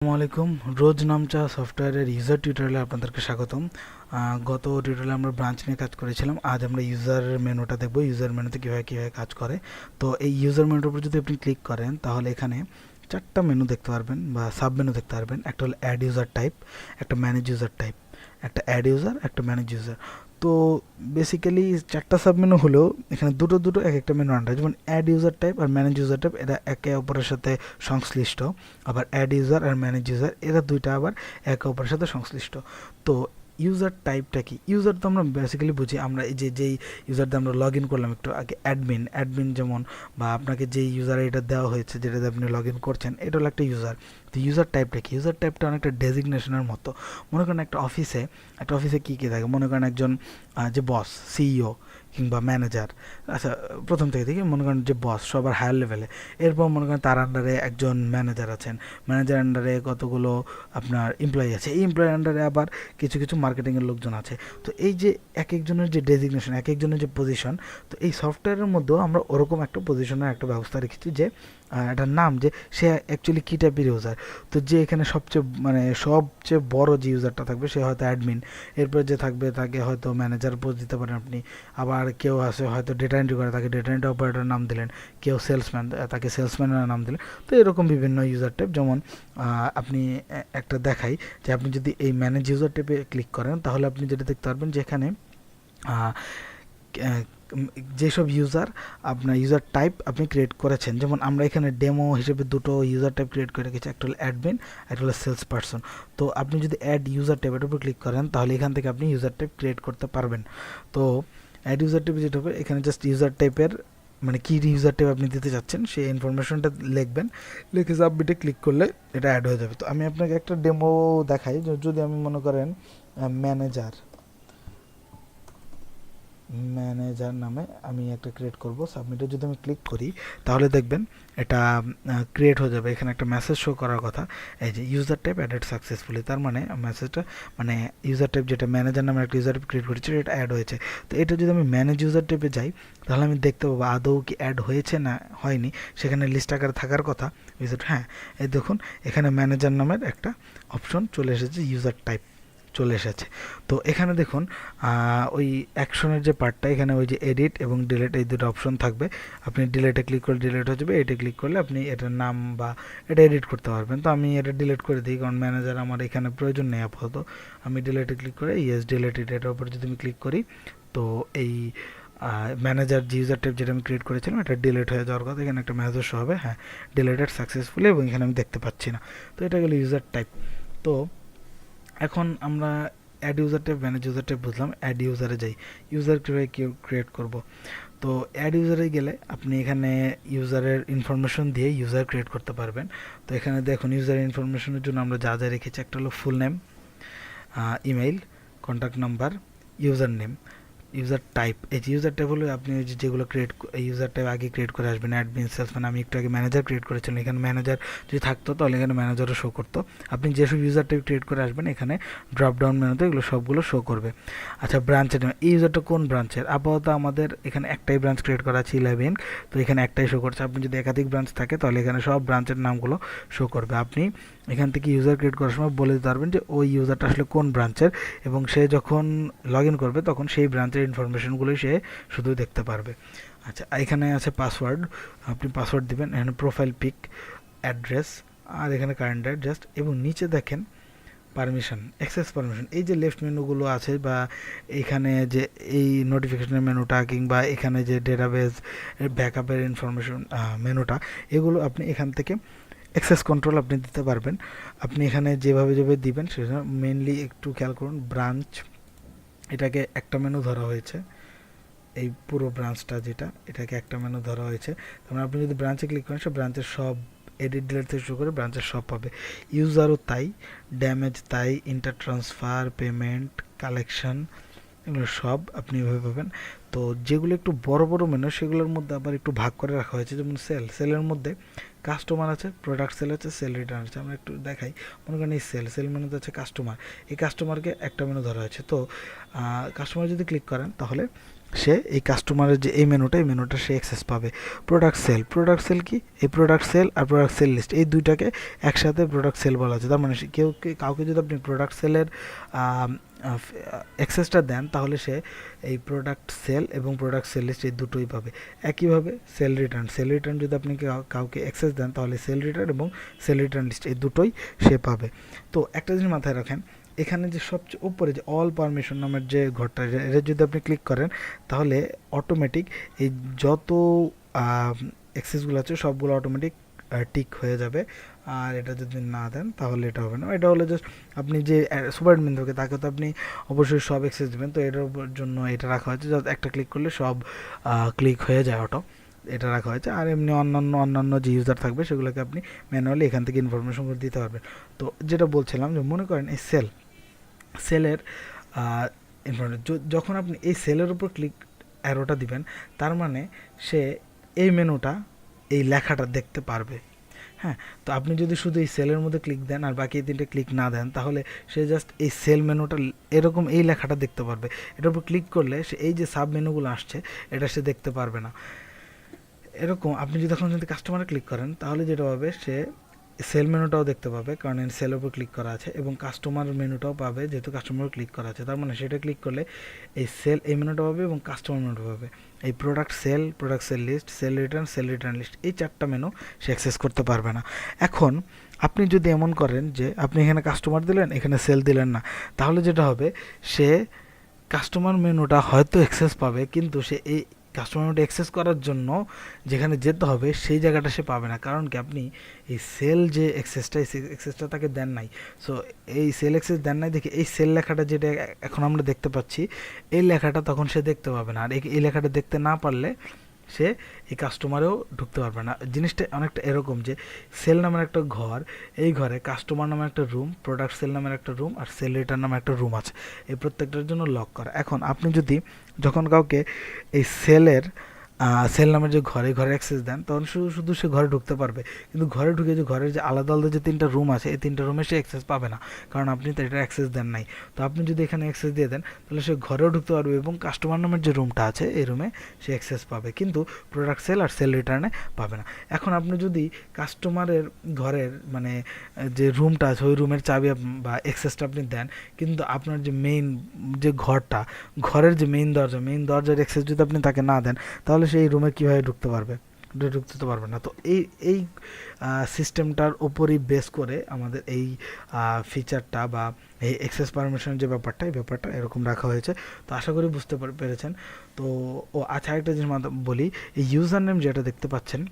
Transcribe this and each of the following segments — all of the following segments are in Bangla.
আসসালামু আলাইকুম। RojNamCha সফটওয়্যারের ইউজার টিউটোরিয়ালে আপনাদেরকে স্বাগতম। গত টিউটোরিয়ালে আমরা ব্রাঞ্চ নিয়ে কাজ করেছিলাম। আজ আমরা ইউজার মেনুটা দেখব, ইউজার মেনুতে কীভাবে কাজ করে। তো এই ইউজার মেনুর উপর যদি আপনি ক্লিক করেন তাহলে এখানে চারটা মেনু দেখতে পারবেন বা সাব মেনু দেখতে পারবেন। একটা হলো অ্যাড ইউজার টাইপ, একটা ম্যানেজ ইউজার টাইপ, একটা অ্যাড ইউজার, একটা ম্যানেজ ইউজার। তো বেসিক্যালি চারটা সাব মেনু হলেও এখানে দুটো দুটো এক একটা মেনু আন্ডার, যেমন অ্যাড ইউজার টাইপ আর ম্যানেজ ইউজার টাইপ এরা একে অপরের সাথে সংশ্লিষ্ট। আবার অ্যাড ইউজার আর ম্যানেজ ইউজার এরা দুইটা আবার একে অপরের সাথে সংশ্লিষ্ট। তো ইউজার টাইপটা কি? ইউজার তো আমরা বেসিক্যালি বুঝি, আমরা এই যেই ইউজার দিয়ে আমরা লগ ইন করলাম একটু আগে, অ্যাডমিন যেমন, বা আপনাকে যেই ইউজার এটা দেওয়া হয়েছে যেটাতে আপনি লগ ইন করছেন, এটা হলো একটা ইউজার। তো ইউজার টাইপটা কি? ইউজার টাইপটা অনেকটা ডেজিগনেশনের মতো। মনে করেন একটা অফিসে কী কী থাকে, মনে করেন একজন যে বস, সিইও কিংবা ম্যানেজার। আচ্ছা, প্রথম থেকে দেখি, মনে করেন যে বস সবার হায়ার লেভেলে, এরপর মনে করেন তার আন্ডারে একজন ম্যানেজার আছেন, ম্যানেজার আন্ডারে কতগুলো আপনার এমপ্লয়ি আছে, এই এমপ্লয়ি আন্ডারে আবার কিছু কিছু মার্কেটিংয়ের লোকজন আছে। তো এই যে এক একজনের যে ডেজিগনেশন, এক একজনের যে পজিশন, তো এই সফটওয়্যারের মধ্যেও আমরা ওরকম একটা পজিশনের একটা ব্যবস্থা রেখেছি, যে একটা নাম, যে সে অ্যাকচুয়ালি কী টাইপের ইউজার। তো যে এখানে সবচেয়ে বড় যে ইউজারটা থাকবে সে হয়তো অ্যাডমিন, এরপর যে থাকবে তাকে হয়তো ম্যানেজার পোস্ট দিতে পারেন আপনি। আবার কেউ আছে হয়তো ডেটা এন্ট্রি করে, তাকে ডেটা এন্ট্রি অপারেটর নাম দিলেন, কেউ সেলসম্যান, তাকে সেলসম্যানের নাম দিলেন। তো এরকম বিভিন্ন ইউজার টাইপ। যেমন আপনি একটা দেখাই, যে আপনি যদি এই ম্যানেজ ইউজার টাইপে ক্লিক করেন তাহলে আপনি যেটা দেখতে পারবেন যে এখানে যেসব আপনার ইউজার টাইপ আপনি ক্রিয়েট করেছেন, যেমন আমরা এখানে ডেমো হিসেবে দুটো ইউজার টাইপ ক্রিয়েট করে রেখেছি, একটা হলো অ্যাডমিন, একটা হলো সেলস পারসন। তো আপনি যদি অ্যাড ইউজার টাইপের উপর ক্লিক করেন তাহলে এখান থেকে আপনি ইউজার টাইপ ক্রিয়েট করতে পারবেন। তো অ্যাড ইউজার টাইপ যেটা হবে, এখানে জাস্ট ইউজার টাইপের মানে কী ইউজার টাইপ আপনি দিতে চাচ্ছেন সেই ইনফরমেশনটা লিখবেন, লিখে সাবমিটে ক্লিক করলে এটা অ্যাড হয়ে যাবে। তো আমি আপনাকে একটা ডেমো দেখাই। যদি আমি মনে করেন ম্যানেজার নামে আমি একটা ক্রিয়েট করব, সাবমিটে যদি আমি ক্লিক করি তাহলে দেখবেন এটা ক্রিয়েট হয়ে যাবে। এখানে একটা মেসেজ শো করার কথা, এই যে ইউজার টাইপ অ্যাডেড সাকসেসফুলি। তার মানে মেসেজটা, মানে ইউজার টাইপ যেটা ম্যানেজার নামে একটা ইউজার টাইপ ক্রিয়েট করেছি এটা অ্যাড হয়েছে। তো এটা যদি আমি ম্যানেজ ইউজার টাইপে যাই তাহলে আমি দেখতে পাবো আদৌ কি অ্যাড হয়েছে না হয়নি। সেখানে লিস্ট আকারে থাকার কথা ইউজার, হ্যাঁ, এই দেখুন এখানে ম্যানেজার নামের একটা অপশন চলে এসেছে, ইউজার টাইপ চলে এসেছে। তো এখানে দেখুন ওই অ্যাকশনের যে পার্টটা, এখানে ওই যে এডিট এবং ডিলিট এই দুটো অপশন থাকবে। আপনি ডিলিটে ক্লিক করলে ডিলিট হয়ে যাবে, এটে ক্লিক করলে আপনি এটার নাম বা এটা এডিট করতে পারবেন। তো আমি এটা ডিলিট করে দিই, কারণ ম্যানেজার আমার এখানে প্রয়োজন নেই আপাতত। আমি ডিলিটে ক্লিক করে ইয়েস ডিলিটেড এটার উপর যদি আমি ক্লিক করি, তো এই ম্যানেজার যে ইউজার টাইপ যেটা আমি ক্রিয়েট করেছিলাম এটা ডিলিট হয়ে যাওয়ার কথা, এখানে একটা মেসেজ হবে, হ্যাঁ ডিলিটেড সাকসেসফুলি, এবং এখানে আমি দেখতে পাচ্ছি না। তো এটা গেল ইউজার টাইপ। তো এখন আমরা add user type, manage user type বুঝলাম। অ্যাড ইউজারে যাই, ইউজার কীভাবে ক্রিয়েট করব। তো অ্যাড ইউজারে গেলে আপনি এখানে ইউজারের ইনফরমেশন দিয়ে ইউজার ক্রিয়েট করতে পারবেন। তো এখানে দেখুন ইউজার ইনফরমেশনের জন্য আমরা যা যা রেখেছি, একটা হলো full name, email, contact number, user name, user type. এই যে ইউজার টাইপ হলো আপনি যেগুলো ইউজার টাইপ আগে ক্রিয়েট করে আসবেন, অ্যাডমিন, সেলসম্যান। আমি একটু আগে ম্যানেজার ক্রিয়েট করেছিলাম, এখানে ম্যানেজার যদি থাকতো তাহলে এখানে ম্যানেজারও শো করতো। আপনি যেসব ইউজার টাইপ ক্রিয়েট করে আসবেন এখানে ড্রপ ডাউন মেনুতে এগুলো সবগুলো শো করবে। আচ্ছা, ব্রাঞ্চের এই ইউজারটা কোন ব্রাঞ্চের? আপাতত আমাদের এখানে একটাই ব্রাঞ্চ ক্রিয়েট করা আছে, 11। তো এখানে একটাই শো করছে। আপনি যদি একাধিক ব্রাঞ্চ থাকে তাহলে এখানে সব ব্রাঞ্চের নামগুলো শো করবে। আপনি এখান থেকে ইউজার ক্রিয়েট করার সময় বলে দিতে পারবেন যে ওই ইউজারটা আসলে কোন ব্রাঞ্চের, এবং সে যখন লগ ইন করবে তখন সেই ব্রাঞ্চের ইনফরমেশনগুলোই সে শুধু দেখতে পারবে। আচ্ছা, এখানে আছে পাসওয়ার্ড, আপনি পাসওয়ার্ড দিবেন। এখানে প্রোফাইল পিক, অ্যাড্রেস, আর এখানে কারেন্ট অ্যাড্রেস, এবং নিচে দেখেন পারমিশন, অ্যাক্সেস পারমিশন। এই যে লেফট মেনুগুলো আছে, বা এখানে যে এই নোটিফিকেশনের মেনুটা, কিংবা এখানে যে ডেটাবেস ব্যাকআপের ইনফরমেশন মেনুটা, এগুলো আপনি এখান থেকে অ্যাক্সেস কন্ট্রোল আপনি দিতে পারবেন। আপনি এখানে যেভাবে দিবেন সেটা মেনলি একটু খেয়াল করুন। ব্রাঞ্চ, এটাকে একটা মেনু ধরা হয়েছে, এই পুরো ব্রাঞ্চটা যেটা, এটাকে একটা মেনু ধরা হয়েছে। তারপরে আপনি যদি ব্রাঞ্চে ক্লিক করেন সে ব্রাঞ্চের সব এডিট ডিলেট থেকে শুরু করে ব্রাঞ্চের সব পাবে। ইউজারও তাই, ড্যামেজ তাই, ইন্টার ট্রান্সফার, পেমেন্ট, কালেকশন, এগুলো সব আপনি এভাবে পাবেন। তো যেগুলো একটু বড় বড় মেনু সেগুলোর মধ্যে আবার একটু ভাগ করে রাখা হয়েছে, যেমন সেলের মধ্যে কাস্টমার আছে, প্রোডাক্ট সেল আছে, সেল রিটার্ন আছে। আমরা একটু দেখাই, মনে করেন এই সেল মেনুতে আছে কাস্টমার, এই কাস্টমারকে একটা মেনু ধরা হয়েছে। তো কাস্টমার যদি ক্লিক করেন তাহলে সে এই কাস্টমারের যে এই মেনুটা সে অ্যাক্সেস পাবে। প্রোডাক্ট সেল কি, এই প্রোডাক্ট সেল আর প্রোডাক্ট সেল লিস্ট এই দুইটাকে একসাথে প্রোডাক্ট সেল বলা হচ্ছে। তার মানে কাউকে যদি আপনি প্রোডাক্ট সেলের অ্যাক্সেসটা দেন তাহলে সে এই প্রোডাক্ট সেল এবং প্রোডাক্ট সেল লিস্ট এই দুটোই পাবে। একইভাবে সেল রিটার্ন যদি আপনি কাউকে অ্যাক্সেস দেন তাহলে সেল রিটার্ন এবং সেল রিটার্ন লিস্ট এই দুটোই সে পাবে। তো একটা জিনিস মাথায় রাখেন, এখানে যে সবচেয়ে উপরে যে অল পারমিশন নামের যে ঘরটা, এটা যদি আপনি ক্লিক করেন তাহলে অটোমেটিক এই যত অ্যাক্সেসগুলো আছে সবগুলো অটোমেটিক টিক হয়ে যাবে। আর এটা যদি না দেন তাহলে এটা হবে না। এটা হলো জাস্ট আপনি যে সুপার অ্যাডমিন থাকে তাকে তো আপনি অবশ্যই সব অ্যাক্সেস দেবেন, তো এটার জন্য এটা রাখা হয়েছে জাস্ট একটা ক্লিক করলে সব ক্লিক হয়ে যায় অটো, এটা রাখা হয়েছে। আর এমনি অন্যান্য যে ইউজার থাকবে সেগুলোকে আপনি ম্যানুয়ালি এখান থেকে ইনফরমেশনগুলো দিতে পারবেন। তো যেটা বলছিলাম যে মনে করেন এই সেলের যখন আপনি এই সেলের উপর ক্লিক অ্যারোটা দিবেন তার মানে সে এই মেনুটা এই লেখাটা দেখতে পারবে। হ্যাঁ, তো আপনি যদি শুধু এই সেলের মধ্যে ক্লিক দেন আর বাকি তিনটে ক্লিক না দেন তাহলে সে জাস্ট এই সেল মেনুটা এরকম এই লেখাটা দেখতে পারবে। এটার উপর ক্লিক করলে সে এই যে সাব মেনুগুলো আসছে এটা সে দেখতে পারবে না। এরকম আপনি যদি কাস্টমারে ক্লিক করেন তাহলে যেটা হবে সে সেল মেনুটাও দেখতে পাবে, কারণ সেলের উপর ক্লিক করা আছে, এবং কাস্টমার মেনুটাও পাবে যেহেতু কাস্টমার ক্লিক করা আছে। তার মানে সেটা ক্লিক করলে এই মেনুটা পাবে এবং কাস্টমার মেনুটা পাবে। এই product sale list, sale return list এই চারটা মেনু সে অ্যাক্সেস করতে পারবে না। এখন আপনি যদি এমন করেন যে আপনি এখানে কাস্টমার দিলেন এখানে সেল দিলেন না, তাহলে যেটা হবে সে কাস্টমার মেনুটা হয়তো অ্যাক্সেস পাবে, কিন্তু সে এই কাস্টমার মেনুটা অ্যাক্সেস করার জন্য যেখানে যেতে হবে সেই জায়গাটা সে পাবে না, কারণ কি আপনি এই সেল যে অ্যাক্সেসটা তাকে দেন নাই। সো এই সেল অ্যাক্সেস দেন নাই দেখে এই সেল লেখাটা যেটা এখন আমরা দেখতে পাচ্ছি এই লেখাটা তখন সে দেখতে পাবে না। আর এই লেখাটা দেখতে না পারলে সে এই কাস্টমারেও ঢুকতে পারবে না। জিনিসটা অনেকটা এরকম যে সেল নামের একটা ঘর, এই ঘরে কাস্টমার নামের একটা রুম, প্রোডাক্ট সেল নামের একটা রুম আর সেল রিটার্ন নামের একটা রুম আছে, এই প্রত্যেকটার জন্য লক করা। এখন আপনি যদি যখন কাউকে এই সেল নামের যে ঘরে অ্যাক্সেস দেন তখন শুধু সে ঘরে ঢুকতে পারবে, কিন্তু ঘরে ঢুকে যে ঘরের যে আলাদা যে তিনটা রুম আছে এই তিনটা রুমে সে অ্যাক্সেস পাবে না, কারণ আপনি তো এটা অ্যাক্সেস দেন নাই। তো আপনি যদি এখানে অ্যাক্সেস দিয়ে দেন তাহলে সে ঘরেও ঢুকতে পারবে এবং কাস্টমার নামের যে রুমটা আছে এই রুমে সে অ্যাক্সেস পাবে, কিন্তু প্রোডাক্ট সেল আর সেল রিটার্নে পাবে না। এখন আপনি যদি কাস্টমারের ঘরের মানে যে রুমটা আছে ওই রুমের চাবি বা অ্যাক্সেসটা আপনি দেন, কিন্তু আপনার যে মেইন যে ঘরের যে মেইন দরজার অ্যাক্সেস যদি আপনি তাকে না দেন তাহলে সেই রুমে কীভাবে ঢুকতে তো পারবে না। তো এই সিস্টেমটার উপরই বেস করে আমাদের এই ফিচারটা বা এই অ্যাক্সেস পারমিশনের যে এই ব্যাপারটা এরকম রাখা হয়েছে। তো আশা করি বুঝতে পেরেছেন। তো আচ্ছা একটা জিনিস বলি, এই ইউজার নেম যেটা দেখতে পাচ্ছেন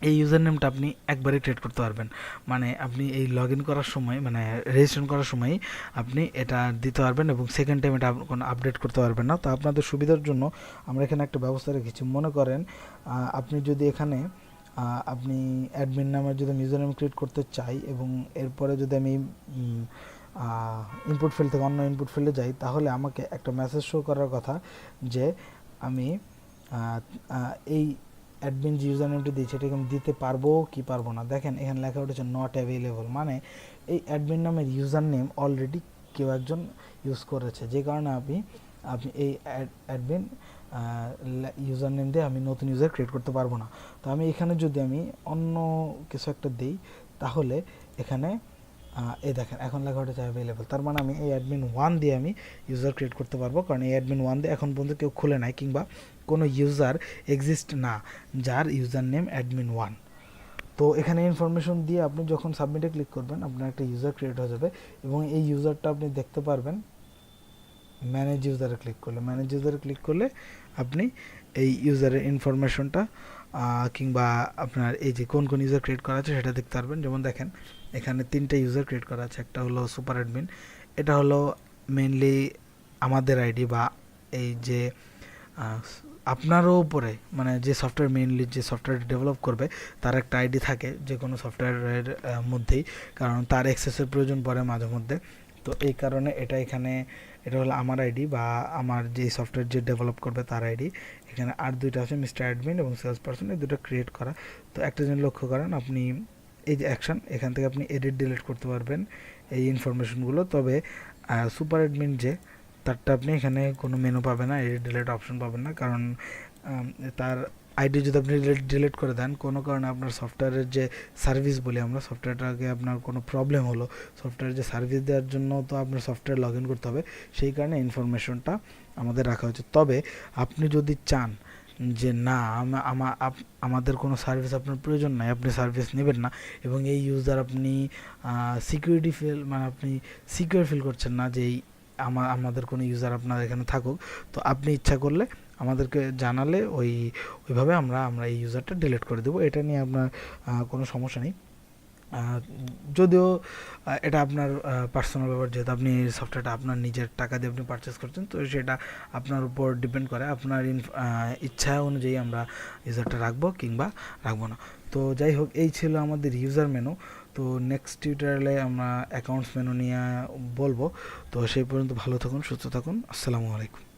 এই ইউজার নেমটা আপনি একবারে ক্রিয়েট করতে পারবেন, মানে আপনি এই লগ ইন করার সময় মানে রেজিস্ট্রেশন করার সময় আপনি এটা দিতে পারবেন এবং সেকেন্ড টাইম এটা কোনো আপডেট করতে পারবেন না। তো আপনাদের সুবিধার জন্য আমরা এখানে একটা ব্যবস্থা রেখেছি। মনে করেন আপনি যদি এখানে আপনি অ্যাডমিন নামের যদি আমি ইউজার নেম ক্রিয়েট করতে চাই এবং এরপরে যদি আমি ইনপুট ফিল্ড থেকে অন্য ইনপুট ফিল্ডে যাই তাহলে আমাকে একটা মেসেজ শো করার কথা যে আমি এই অ্যাডমিন যে ইউজার নেমটি দিয়েছে এটাকে আমি দিতে পারবো কি পারবো না। দেখেন এখানে লেখা উঠেছে নট অ্যাভেলেবল, মানে এই অ্যাডমিন নামের ইউজার নেম অলরেডি কেউ একজন ইউজ করেছে, যে কারণে আপনি এই অ্যাডমিন ইউজার নেম দিয়ে আমি নতুন ইউজার ক্রিয়েট করতে পারবো না। তো আমি এখানে যদি আমি অন্য কিছু একটা দিই তাহলে এখানে এই দেখেন এখন লেখা উঠেছে অ্যাভেলেবল, তার মানে আমি এই অ্যাডমিন 1 দিয়ে আমি ইউজার ক্রিয়েট করতে পারবো, কারণ এই অ্যাডমিন 1 দিয়ে এখন পর্যন্ত কেউ খুলে নাই কিংবা কোনো ইউজার এক্সিস্ট না যার ইউজার নেম অ্যাডমিন 1। তো এখানে ইনফরমেশন দিয়ে আপনি যখন সাবমিটে ক্লিক করবেন আপনার একটা ইউজার ক্রিয়েট হয়ে যাবে এবং এই ইউজারটা আপনি দেখতে পারবেন ম্যানেজ ইউজারে ক্লিক করলে আপনি এই ইউজারের ইনফরমেশনটা কিংবা আপনার এই যে কোন ইউজার ক্রিয়েট করা আছে সেটা দেখতে পারবেন। যেমন দেখেন এখানে 3টে ইউজার ক্রিয়েট করা আছে, একটা হলো সুপার অ্যাডমিন, এটা হলো মেইনলি আমাদের আইডি বা এই যে আপনারও উপরে মানে যে সফটওয়্যার মেইনলি যে সফটওয়্যার ডেভেলপ করবে তার একটা আইডি থাকে যে কোনো সফটওয়্যারের মধ্যেই, কারণ তার অ্যাক্সেসের প্রয়োজন পড়ে মাঝে মধ্যে। তো এই কারণে এটা হলো আমার আইডি বা আমার যে সফটওয়্যার যে ডেভেলপ করবে তার আইডি। এখানে আর দুইটা আছে মিস্টার অ্যাডমিন এবং সেলস পারসন, এই দুটো ক্রিয়েট করা। তো একটা জিনিস লক্ষ্য করেন, আপনি এই যে অ্যাকশন, এখান থেকে আপনি এডিট ডিলিট করতে পারবেন এই ইনফরমেশনগুলো। তবে সুপার অ্যাডমিন যে তারটা আপনি এখানে কোনো মেনু পাবেন না, এডিট ডিলিট অপশন পাবেন না, কারণ তার আইডি যদি আপনি ডিলিট করে দেন কোনো কারণে আপনার সফটওয়্যারের যে সার্ভিস বলি আমরা, সফটওয়্যারটাকে আপনার কোনো প্রবলেম হলো, সফটওয়্যারের যে সার্ভিস দেওয়ার জন্য তো আপনার সফটওয়্যার লগ ইন করতে হবে, সেই কারণে ইনফরমেশনটা আমাদের রাখা হচ্ছে। তবে আপনি যদি চান যে না আমাদের কোনো সার্ভিস আপনার প্রয়োজন নাই, আপনি সার্ভিস নেবেন না, এবং এই ইউজার আপনি সিকিউরিটি মানে আপনি সিকিউর ফিল করছেন না যে এই আমাদের কোনো ইউজার আপনার এখানে থাকুক, তো আপনি ইচ্ছা করলে আমাদেরকে জানালে ওইভাবে আমরা এই ইউজারটা ডিলিট করে দেবো। এটা নিয়ে আপনার কোনো সমস্যা নেই। যদিও এটা আপনার পার্সোনাল ব্যাপার, যেহেতু আপনি সফটওয়্যারটা আপনার নিজের টাকা দিয়ে আপনি পারচেস করছেন, তো সেটা আপনার উপর ডিপেন্ড করে, আপনার ইচ্ছা অনুযায়ী আমরা ইউজারটা রাখবো কিংবা রাখবো না। তো যাই হোক, এই ছিল আমাদের ইউজার মেনু। তো নেক্সট টিউটোরিয়ালে আমরা অ্যাকাউন্টস মেনু নিয়ে বলবো। তো সেই পর্যন্ত ভালো থাকুন, সুস্থ থাকুন, আসসালামু আলাইকুম।